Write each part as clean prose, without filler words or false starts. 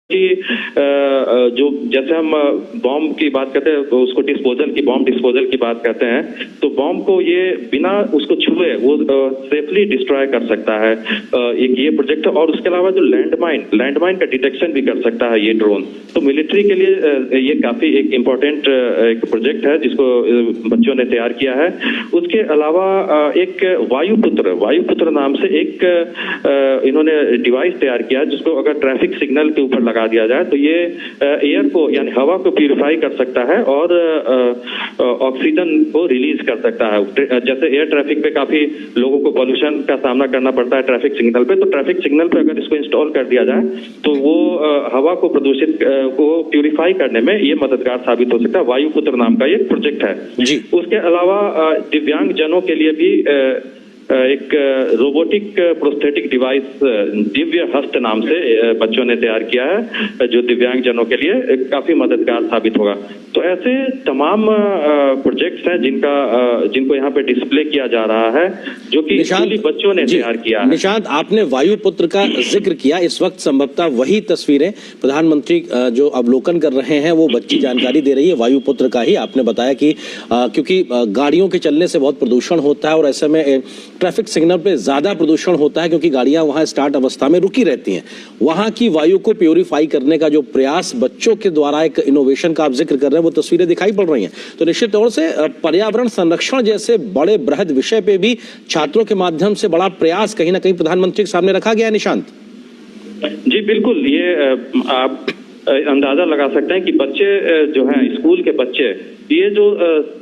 कि जो जैसे हम बॉम्ब की बात करते हैं तो उसको बॉम्ब डिस्पोजल की बात करते हैं, तो बॉम्ब को ये बिना उसको छुए वो सेफली डिस्ट्रॉय कर सकता है। एक ये प्रोजेक्ट है और उसके अलावा जो लैंडमाइन का डिटेक्शन भी कर सकता है ये ड्रोन। तो मिलिट्री के लिए ये काफी एक इम्पोर्टेंट एक प्रोजेक्ट है जिसको बच्चों ने तैयार किया है। उसके अलावा एक वायुपुत्र नाम से एक इन्होंने डिवाइस तैयार किया जिसको अगर ट्रैफिक सिग्नल के ऊपर लगा दिया जाए तो ये एयर को यानी हवा को प्यूरिफाई कर सकता है और ऑक्सीजन को रिलीज कर सकता है। जैसे एयर ट्रैफिक पे काफी लोगों को पॉल्यूशन का सामना करना पड़ता है ट्रैफिक सिग्नल पे, तो ट्रैफिक सिग्नल पे अगर इसको इंस्टॉल कर दिया जाए तो वो हवा को प्रदूषित को प्यूरिफाई करने में ये मददगार साबित हो सकता है। वायुपुत्र नाम का ये प्रोजेक्ट है जी। उसके अलावा दिव्यांग जनों के लिए भी एक रोबोटिक प्रोस्थेटिक डिवाइस दिव्य हस्त नाम से बच्चों ने तैयार किया है जो दिव्यांग जनों के लिए काफी मददगार साबित होगा। तो ऐसे तमाम प्रोजेक्ट्स हैं जिनको यहाँ पे डिस्प्ले किया जा रहा है जो कि बच्चों ने तैयार किया है। निशांत, आपने वायुपुत्र का जिक्र किया, इस वक्त संभवतः वही तस्वीरें प्रधानमंत्री जो अवलोकन कर रहे हैं वो बच्ची जानकारी दे रही है वायुपुत्र का ही। आपने बताया कि क्योंकि गाड़ियों के चलने से बहुत प्रदूषण होता है और ऐसे में ट्रैफिक सिग्नल पे ज्यादा प्रदूषण होता है क्योंकि गाड़ियां वहां स्टार्ट अवस्था में रुकी रहती हैं। वहां की वायु को प्यूरिफाई करने का जो प्रयास बच्चों के द्वारा एक इनोवेशन का आप जिक्र कर रहे हैं वो तस्वीरें दिखाई पड़ रही हैं। तो निश्चित तौर से पर्यावरण संरक्षण जैसे बड़े बृहद विषय पे भी छात्रों के माध्यम से बड़ा प्रयास कहीं ना कहीं प्रधानमंत्री के सामने रखा गया है। निशांत जी बिल्कुल, ये आप अंदाजा लगा सकते हैं कि बच्चे जो हैं स्कूल के बच्चे ये जो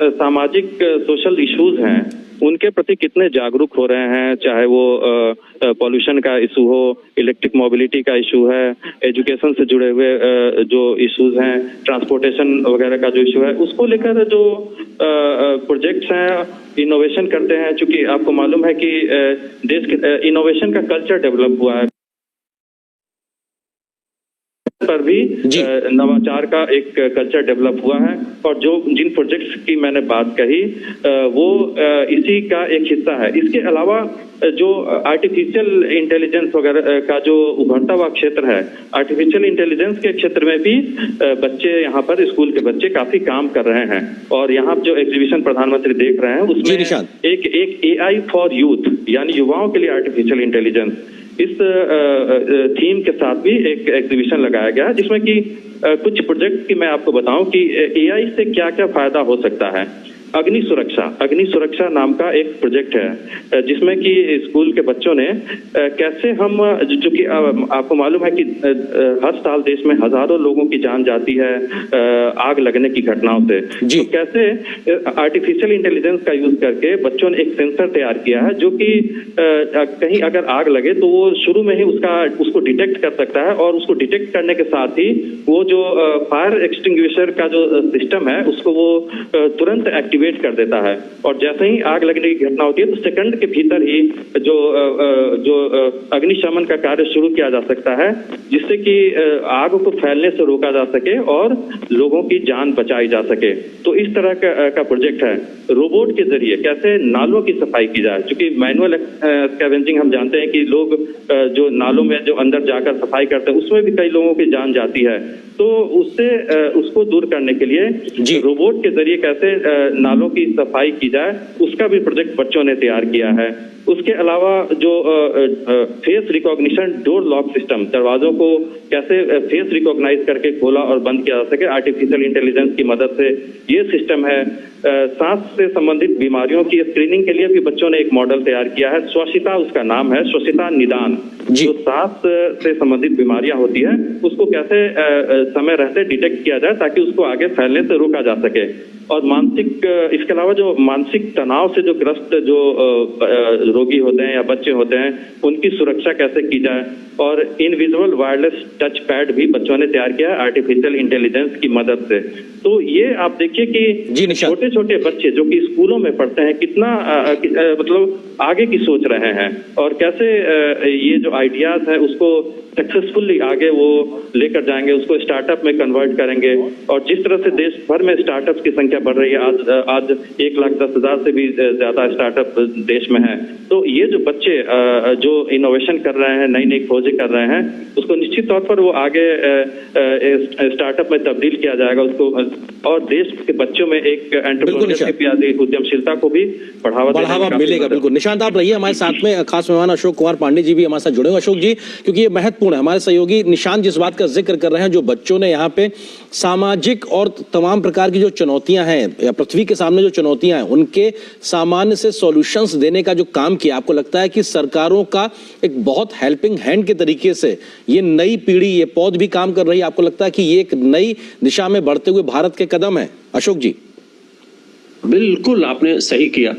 सामाजिक सोशल इश्यूज हैं उनके प्रति कितने जागरूक हो रहे हैं, चाहे वो पॉल्यूशन का इशू हो, इलेक्ट्रिक मोबिलिटी का इशू है, एजुकेशन से जुड़े हुए जो इश्यूज हैं, ट्रांसपोर्टेशन वगैरह का जो इशू है, उसको लेकर जो प्रोजेक्ट्स हैं इनोवेशन करते हैं। चूंकि आपको मालूम है कि देश के इनोवेशन का कल्चर डेवलप हुआ है पर भी नवाचार का एक कल्चर डेवलप हुआ है और जो जिन प्रोजेक्ट्स की मैंने बात कही वो इसी का एक हिस्सा है। इसके अलावा जो आर्टिफिशियल इंटेलिजेंस वगैरह का जो उभरता हुआ क्षेत्र है, आर्टिफिशियल इंटेलिजेंस के क्षेत्र में भी बच्चे यहाँ पर स्कूल के बच्चे काफी काम कर रहे हैं। और यहाँ जो एग्जीबिशन प्रधानमंत्री देख रहे हैं उसमें एक AI फॉर यूथ यानी युवाओं के लिए आर्टिफिशियल इंटेलिजेंस इस थीम के साथ भी एक एग्जीबिशन लगाया गया है जिसमें कि कुछ प्रोजेक्ट की मैं आपको बताऊं कि AI से क्या क्या फायदा हो सकता है। अग्नि सुरक्षा नाम का एक प्रोजेक्ट है जिसमें कि स्कूल के बच्चों ने कैसे हम जो कि आपको मालूम है कि हर साल देश में हजारों लोगों की जान जाती है आग लगने की घटनाओं से, तो कैसे आर्टिफिशियल इंटेलिजेंस का यूज करके बच्चों ने एक सेंसर तैयार किया है जो कि कहीं अगर आग लगे तो वो शुरू में ही उसको डिटेक्ट कर सकता है और उसको डिटेक्ट करने के साथ ही वो जो फायर एक्सटिंग्विशर का जो सिस्टम है उसको वो तुरंत एक्टिवेट कर देता है और जैसे ही आग लगने की घटना होती है तो सेकंड के भीतर ही जो अग्निशमन का कार्य शुरू किया जा सकता है जिससे कि आग को फैलने से रोका जा सके और लोगों की जान बचाई जा सके। तो इस तरह का प्रोजेक्ट है। रोबोट के जरिए कैसे नालों की सफाई की जाए, क्योंकि मैनुअल स्कैवेंजिंग हम जानते हैं कि लोग जो नालों में जो अंदर जाकर सफाई करते हैं उसमें भी कई लोगों की जान जाती है, तो उसको दूर करने के लिए रोबोट के जरिए कैसे नालों की सफाई की जाए उसका भी प्रोजेक्ट बच्चों ने तैयार किया है। उसके अलावा जो face recognition door lock system, दरवाजों को कैसे फेस रिकॉग्नाइज करके खोला और बंद किया जा सके आर्टिफिशियल इंटेलिजेंस की मदद से, ये सिस्टम है। सांस से संबंधित बीमारियों की स्क्रीनिंग के लिए भी बच्चों ने एक मॉडल तैयार किया है, स्वच्छता उसका नाम है, स्वच्छता निदान। जो सांस से संबंधित बीमारियां होती है उसको कैसे समय रहते डिटेक्ट किया जाए ताकि उसको आगे फैलने से रोका जा सके। और इसके अलावा जो मानसिक तनाव से जो ग्रस्त जो रोगी होते हैं या बच्चे होते हैं उनकी सुरक्षा कैसे की जाए। और इनविजिबल वायरलेस टच पैड भी बच्चों ने तैयार किया है आर्टिफिशियल इंटेलिजेंस की मदद से। तो ये आप देखिए कि छोटे छोटे बच्चे जो कि स्कूलों में पढ़ते हैं कितना मतलब आगे की सोच रहे हैं और कैसे ये जो आइडियाज है उसको सक्सेसफुली आगे वो लेकर जाएंगे, उसको स्टार्टअप में कन्वर्ट करेंगे। और जिस तरह से देश भर में स्टार्टअप्स की संख्या बढ़ रही है, आज 1,10,000 से भी ज्यादा स्टार्टअप देश में है। तो ये जो बच्चे जो इनोवेशन कर रहे हैं, नई नई खोजें कर रहे हैं, उसको निश्चित तौर पर वो आगे स्टार्टअप में तब्दील किया जाएगा उसको, और देश के बच्चों में एक एंटरप्रेन्योरशिप या उद्यमशीलता को भी बढ़ावा मिलेगा। बिल्कुल निशांत, आप रहिए हमारे साथ में। खास मेहमान अशोक कुमार पांडे जी भी हमारे साथ जुड़े हुए। अशोक जी, क्योंकि ये महत्वपूर्ण है, हमारे सहयोगी निशांत जिस बात का जिक्र कर रहे हैं, जो बच्चों ने यहाँ पे सामाजिक और तमाम प्रकार की जो चुनौतियां हैं या पृथ्वी के सामने जो चुनौतियां हैं, उनके सामान्य से सॉल्यूशंस देने का जो काम किया, आपको लगता है कि सरकारों का एक बहुत हेल्पिंग हैंड के तरीके से ये नई पीढ़ी, ये पौध भी काम कर रही है? आपको लगता है कि ये एक नई दिशा में बढ़ते हुए भारत के कदम है? अशोक जी। बिल्कुल आपने सही किया,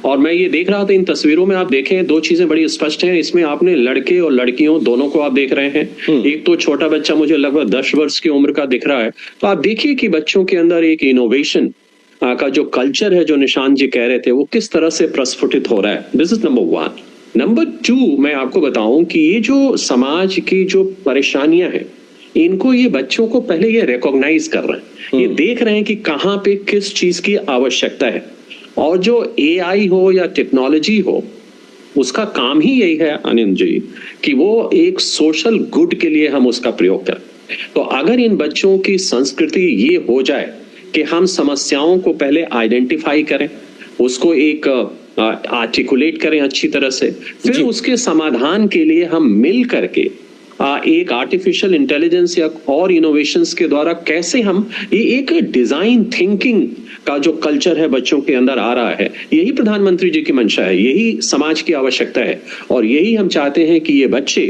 और मैं ये देख रहा था इन तस्वीरों में, आप देखें दो चीजें बड़ी स्पष्ट हैं इसमें। आपने लड़के और लड़कियों दोनों को आप देख रहे हैं। एक तो छोटा बच्चा मुझे लगभग 10 वर्ष की उम्र का दिख रहा है। तो आप देखिए कि बच्चों के अंदर एक इनोवेशन का जो कल्चर है, जो निशांत जी कह रहे थे, वो किस तरह से प्रस्फुटित हो रहा है। This is number 1। नंबर 2, मैं आपको बताऊं कि ये जो समाज की जो परेशानियां हैं, इनको ये बच्चों को पहले ये रिकॉग्नाइज कर रहे हैं, ये देख रहे हैं कि कहाँ पे किस चीज की आवश्यकता है। और जो एआई हो या टेक्नोलॉजी हो, उसका काम ही यही है आनंद जी कि वो एक सोशल गुड के लिए हम उसका प्रयोग करें। तो अगर इन बच्चों की संस्कृति ये हो जाए कि हम समस्याओं को पहले आइडेंटिफाई करें, उसको एक आर्टिकुलेट करें अच्छी तरह से, फिर उसके समाधान के लिए हम मिल करके एक आर्टिफिशियल इंटेलिजेंस या और इनोवेशंस के द्वारा कैसे हम ये एक डिजाइन थिंकिंग का जो कल्चर है बच्चों के अंदर आ रहा है, यही प्रधानमंत्री जी की मंशा है, यही समाज की आवश्यकता है। और यही हम चाहते हैं कि ये बच्चे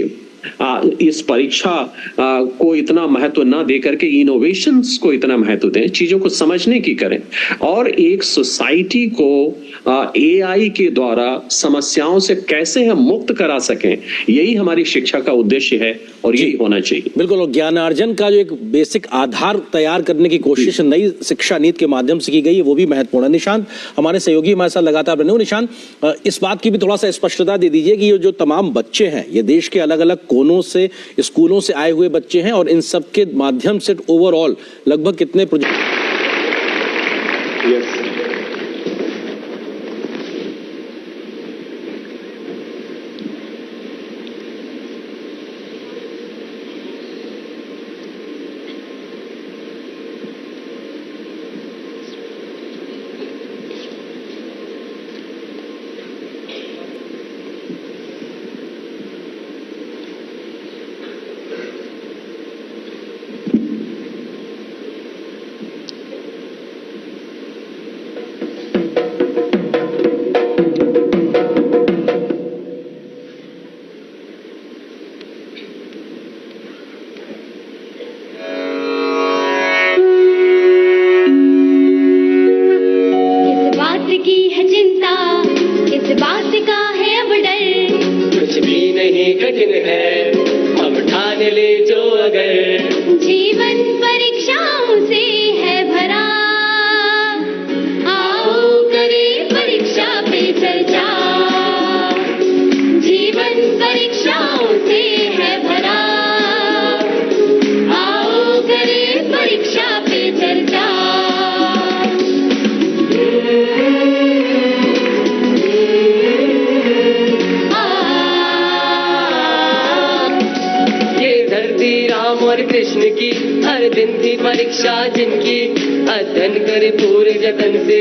इस परीक्षा को इतना महत्व ना दे करके इनोवेशंस को इतना महत्व दें, चीजों को समझने की करें, और एक सोसाइटी को एआई के द्वारा समस्याओं से कैसे हम मुक्त करा सकें, यही हमारी शिक्षा का उद्देश्य है और यही होना चाहिए। बिल्कुल, ज्ञानार्जन का जो एक बेसिक आधार तैयार करने की कोशिश नई शिक्षा नीति के माध्यम से की गई है, वो भी महत्वपूर्ण है। निशांत, हमारे सहयोगी हमारे साथ लगातार बने हुए। निशांत, इस बात की भी थोड़ा सा स्पष्टता दे दीजिए कि ये जो तमाम बच्चे हैं, ये देश के अलग अलग कोनों से, स्कूलों से आए हुए बच्चे हैं, और इन सब के माध्यम से ओवरऑल लगभग कितने प्रोजेक्ट? कठिन है हम ठान ले जो अगर जीवन परीक्षाओं से है भरा, आओ करें परीक्षा पे चर्चा। जीवन परीक्षाओं से है भरा, आओ करें परीक्षा पे चर्चा। और कृष्ण की हर दिन थी परीक्षा जिनकी, अध्ययन करे पूरे जतन से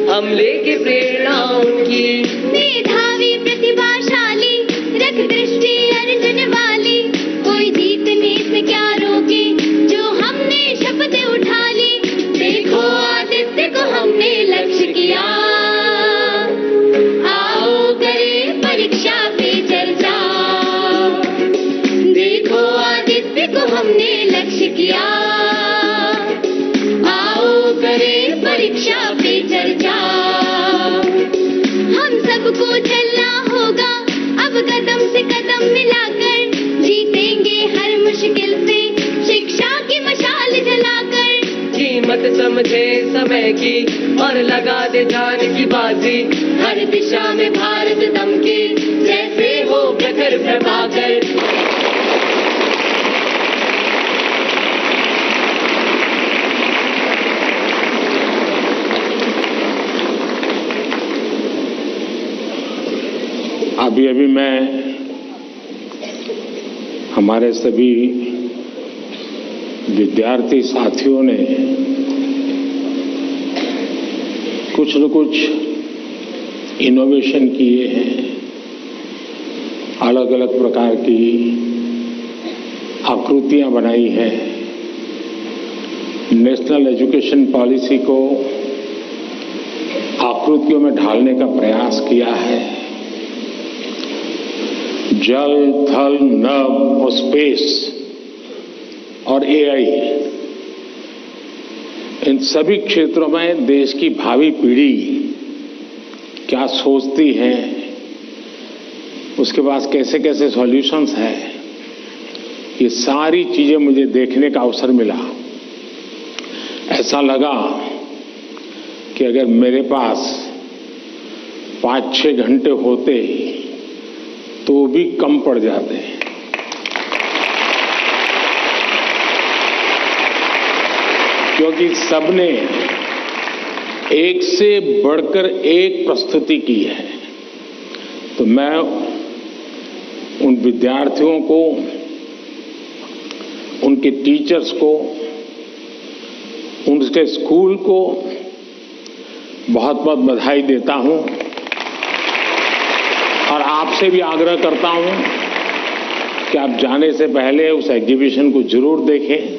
हम लेके प्रेरणा उनकी। मेधावी प्रतिभाशाली रख दृष्टि अर्जुन वाली, कोई जीतने से क्या रोके जो हमने शपथ उठा ली। देखो आदित्य को हमने लक्ष्य किया, आओ करें परीक्षा पे चर्चा। देखो आदित्य को हमने लक्ष्य किया, आओ करें परीक्षा पे चर्चा। हम सबको चलना होगा अब कदम से कदम मिलाकर, जीतेंगे हर मुश्किल से शिक्षा की मशाल जलाकर। कीमत समझे समय की और लगा दे जान की बाजी, हर दिशा में भारत दमके जैसे हो प्रखर प्रभाकर। अभी मैं हमारे सभी विद्यार्थी साथियों ने कुछ न कुछ इनोवेशन किए हैं, अलग अलग प्रकार की आकृतियां बनाई हैं, नेशनल एजुकेशन पॉलिसी को आकृतियों में ढालने का प्रयास किया है। जल, थल, नभ और स्पेस और एआई, इन सभी क्षेत्रों में देश की भावी पीढ़ी क्या सोचती है, उसके पास कैसे कैसे सॉल्यूशंस हैं, ये सारी चीजें मुझे देखने का अवसर मिला। ऐसा लगा कि अगर मेरे पास 5-6 घंटे होते तो भी कम पड़ जाते। क्योंकि सबने एक से बढ़कर एक प्रस्तुति की है। तो मैं उन विद्यार्थियों को, उनके टीचर्स को, उनके स्कूल को बहुत बहुत बधाई देता हूं और आपसे भी आग्रह करता हूं कि आप जाने से पहले उस एग्जीबिशन को जरूर देखें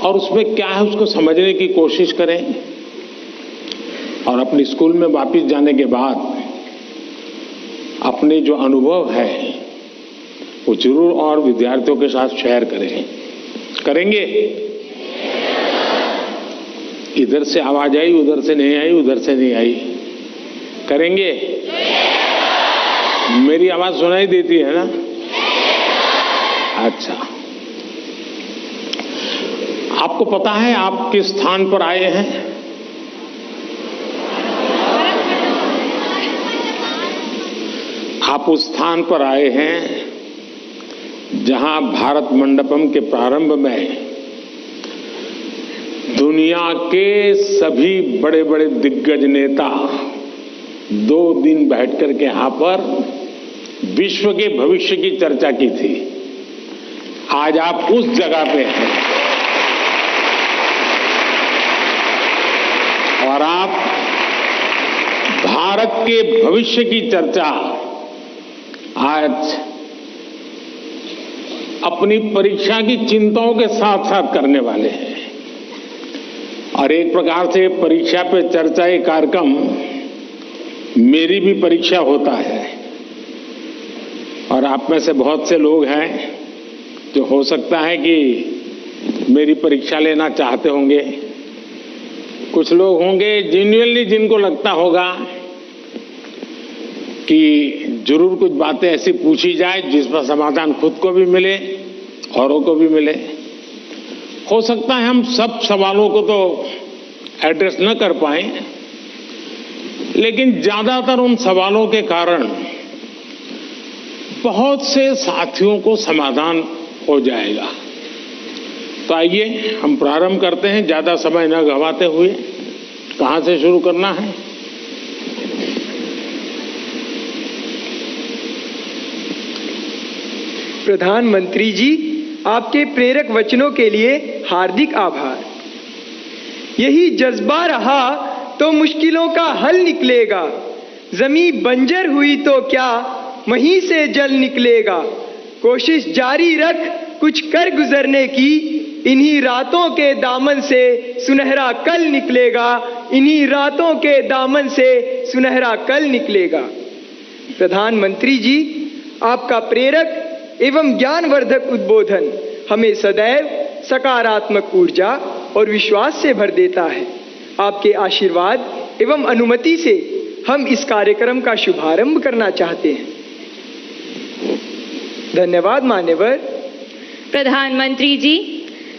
और उसमें क्या है उसको समझने की कोशिश करें और अपने स्कूल में वापस जाने के बाद अपने जो अनुभव है वो जरूर और विद्यार्थियों के साथ शेयर करेंगे। इधर से आवाज आई, उधर से नहीं आई, उधर से नहीं आई, करेंगे? मेरी आवाज सुनाई देती है ना? अच्छा, आपको पता है आप किस स्थान पर आए हैं? आप उस स्थान पर आए हैं जहां भारत मंडपम के प्रारंभ में दुनिया के सभी बड़े बड़े दिग्गज नेता 2 दिन बैठकर के यहां पर विश्व के भविष्य की चर्चा की थी। आज आप उस जगह पे हैं और आप भारत के भविष्य की चर्चा आज अपनी परीक्षा की चिंताओं के साथ साथ करने वाले हैं। और एक प्रकार से परीक्षा पे चर्चा ये कार्यक्रम मेरी भी परीक्षा होता है और आप में से बहुत से लोग हैं जो हो सकता है कि मेरी परीक्षा लेना चाहते होंगे। कुछ लोग होंगे जेन्युइनली जिनको लगता होगा कि जरूर कुछ बातें ऐसी पूछी जाए जिस पर समाधान खुद को भी मिले, औरों को भी मिले। हो सकता है हम सब सवालों को तो एड्रेस न कर पाए, लेकिन ज्यादातर उन सवालों के कारण बहुत से साथियों को समाधान हो जाएगा। तो आइए हम प्रारंभ करते हैं, ज्यादा समय न गंवाते हुए। कहां से शुरू करना है? प्रधानमंत्री जी, आपके प्रेरक वचनों के लिए हार्दिक आभार। यही जज्बा रहा तो मुश्किलों का हल निकलेगा। जमीन बंजर हुई तो क्या वहीं से जल निकलेगा। कोशिश जारी रख कुछ कर गुजरने की, इन्हीं रातों के दामन से सुनहरा कल निकलेगा। इन्हीं रातों के दामन से सुनहरा कल निकलेगा। प्रधानमंत्री जी, आपका प्रेरक एवं ज्ञानवर्धक उद्बोधन हमें सदैव सकारात्मक ऊर्जा और विश्वास से भर देता है। आपके आशीर्वाद एवं अनुमति से हम इस कार्यक्रम का शुभारंभ करना चाहते हैं। धन्यवाद मान्यवर। प्रधानमंत्री जी,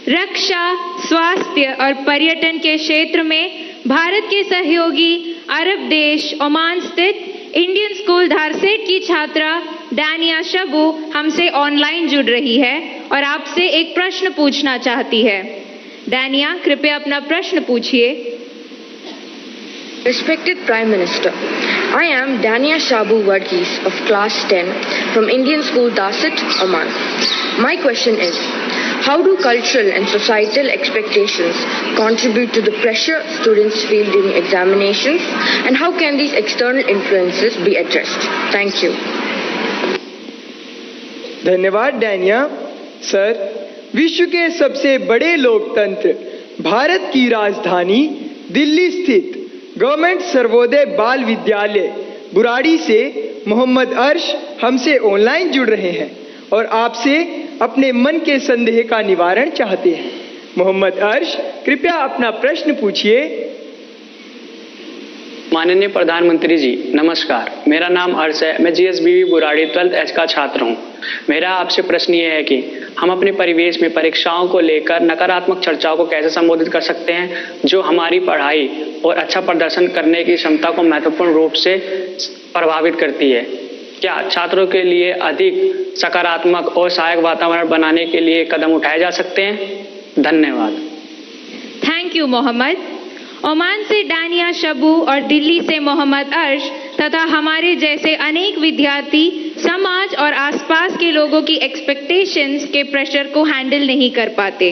रक्षा, स्वास्थ्य और पर्यटन के क्षेत्र में भारत के सहयोगी अरब देश ओमान स्थित इंडियन स्कूल धारसेट की छात्रा दानिया शबू हमसे ऑनलाइन जुड़ रही है और आपसे एक प्रश्न पूछना चाहती है। दानिया, कृपया अपना प्रश्न पूछिए। Respected Prime Minister, I am Dania Shabu Varghese of class 10 from Indian School Dasit, Oman. My question is, how do cultural and societal expectations contribute to the pressure students feel during examinations, and how can these external influences be addressed? Thank you. धन्यवाद डैनिया। Sir, विश्व के सबसे बड़े लोकतंत्र भारत की राजधानी दिल्ली स्थित government Sarvodaya बाल विद्यालय बुराड़ी से मोहम्मद अर्श हमसे ऑनलाइन जुड़ रहे हैं और आपसे अपने मन के संदेह का निवारण चाहते हैं। मोहम्मद अर्श, कृपया अपना प्रश्न पूछिए। माननीय प्रधानमंत्री जी, नमस्कार। मेरा नाम अर्श है। मैं GSBV बुराड़ी 12th H का छात्र हूँ। मेरा आपसे प्रश्न ये है कि हम अपने परिवेश में परीक्षाओं को लेकर नकारात्मक चर्चाओं को कैसे संबोधित कर सकते हैं जो हमारी पढ़ाई और अच्छा प्रदर्शन करने की क्षमता को महत्वपूर्ण रूप से प्रभावित करती है। क्या छात्रों के लिए अधिक सकारात्मक और सहायक वातावरण बनाने के लिए कदम उठाए जा सकते हैं? धन्यवाद। Thank you Mohammad. ओमान से डानिया शबू और दिल्ली से मोहम्मद अर्श तथा हमारे जैसे अनेक विद्यार्थी समाज और आसपास के लोगों की एक्सपेक्टेशंस के प्रेशर को हैंडल नहीं कर पाते।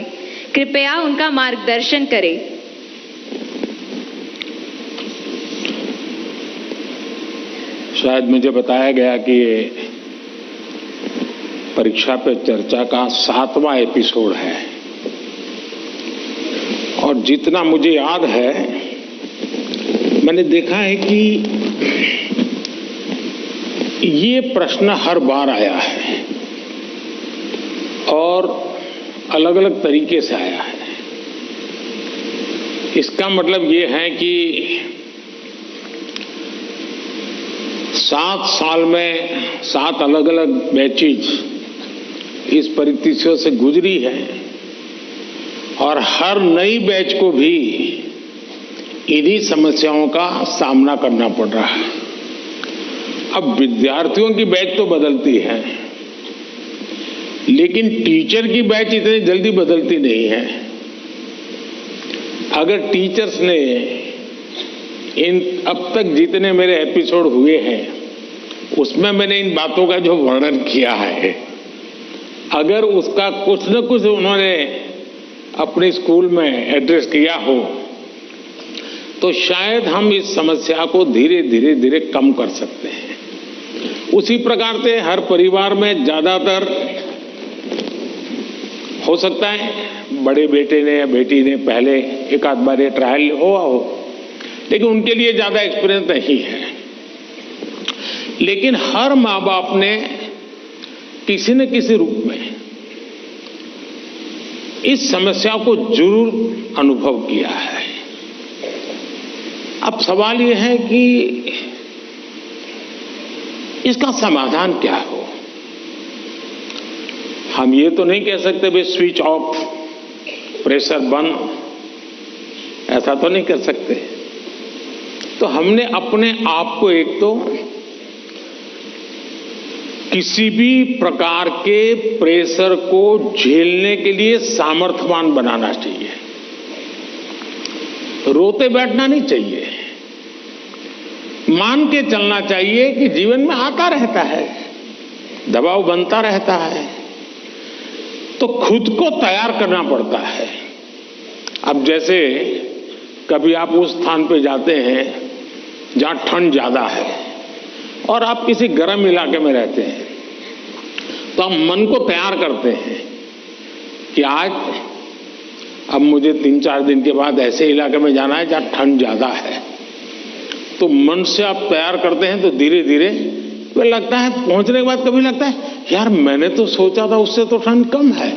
कृपया उनका मार्गदर्शन करें। शायद मुझे बताया गया कि ये परीक्षा पे चर्चा का 7वां एपिसोड है और जितना मुझे याद है मैंने देखा है कि ये प्रश्न हर बार आया है और अलग अलग तरीके से आया है। इसका मतलब ये है कि 7 साल में 7 अलग अलग बैचेज इस परिस्थितियों से गुजरी है और हर नई बैच को भी इन्हीं समस्याओं का सामना करना पड़ रहा है। अब विद्यार्थियों की बैच तो बदलती है लेकिन टीचर की बैच इतनी जल्दी बदलती नहीं है। अगर टीचर्स ने इन अब तक जितने मेरे एपिसोड हुए हैं उसमें मैंने इन बातों का जो वर्णन किया है, अगर उसका कुछ न कुछ उन्होंने अपने स्कूल में एड्रेस किया हो तो शायद हम इस समस्या को धीरे धीरे कम कर सकते हैं। उसी प्रकार से हर परिवार में ज्यादातर हो सकता है बड़े बेटे ने या बेटी ने पहले एक आध बार ट्रायल हुआ हो लेकिन उनके लिए ज्यादा एक्सपीरियंस नहीं है। लेकिन हर माँ बाप ने किसी न किसी रूप में इस समस्या को जरूर अनुभव किया है। अब सवाल यह है कि इसका समाधान क्या हो। हम ये तो नहीं कह सकते भाई स्विच ऑफ, प्रेशर बंद, ऐसा तो नहीं कर सकते। तो हमने अपने आप को एक तो किसी भी प्रकार के प्रेशर को झेलने के लिए सामर्थ्यवान बनाना चाहिए। रोते बैठना नहीं चाहिए, मान के चलना चाहिए कि जीवन में आता रहता है, दबाव बनता रहता है, तो खुद को तैयार करना पड़ता है। अब जैसे कभी आप उस स्थान पे जाते हैं जहां ठंड ज्यादा है और आप किसी गर्म इलाके में रहते हैं तो हम मन को तैयार करते हैं कि आज अब मुझे 3-4 दिन के बाद ऐसे इलाके में जाना है जहां ठंड ज्यादा है। तो मन से आप तैयार करते हैं तो धीरे धीरे तो लगता है, पहुंचने के बाद कभी लगता है यार मैंने तो सोचा था उससे तो ठंड कम है।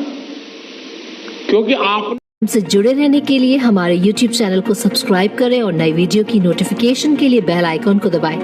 क्योंकि आप हमसे जुड़े रहने के लिए हमारे YouTube चैनल को सब्सक्राइब करें और नई वीडियो की नोटिफिकेशन के लिए बेल आइकॉन को दबाएं।